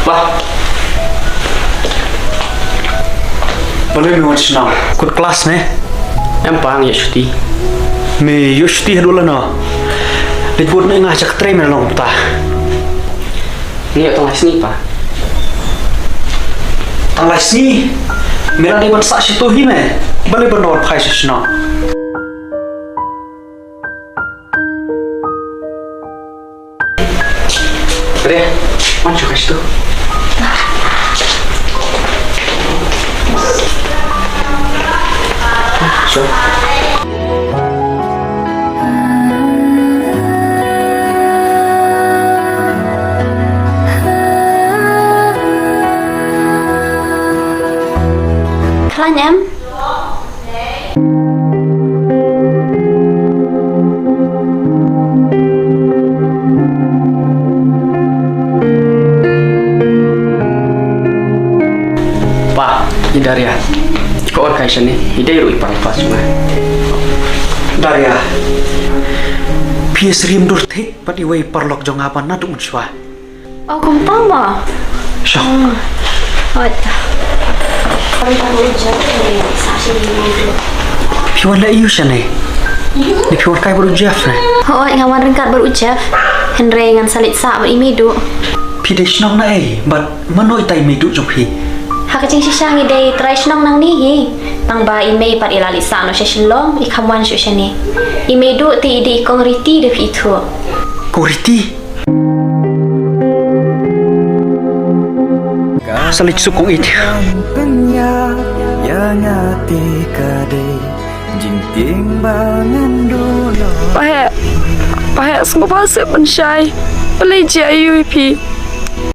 Wah. Boleh mi watch now. Kut kelas ne? Em pang ya cuti. Mi yushti dulu no. Libur ni ngajak tren melong ta. Ni tong sini pa. Tanglah sini. Mira dia bersak situ hime. Boleh bernol pai sesno. Bre, mana cukai situ? Sure. Kalian em? Pa, ini Daria. Kau orang kaisa ni, ide iru ipang pas cuma. Daria. Pies rim dur thik pat iway parlok jong apa na tu unswa. Oh, kamu tahu mah? Syah. Oh, kami tahu je. Saksi ini. Piwan la iu syane. Ni piwan kai baru Jeff ne. Oh, ngawan ringkat berucap. Henry ngan salit sa berimedu. Pi de snong na but manoi tai medu jong pi. Hakacing sisa ngidei try snong nang ni hi. Nang ba email pat ilali sa no Shillong ikamwan syu syane. Imedu ti di kong riti de itu. Koriti. Salit sukong it. Pahe sungguh pasal pensyai. Boleh je ayu pi.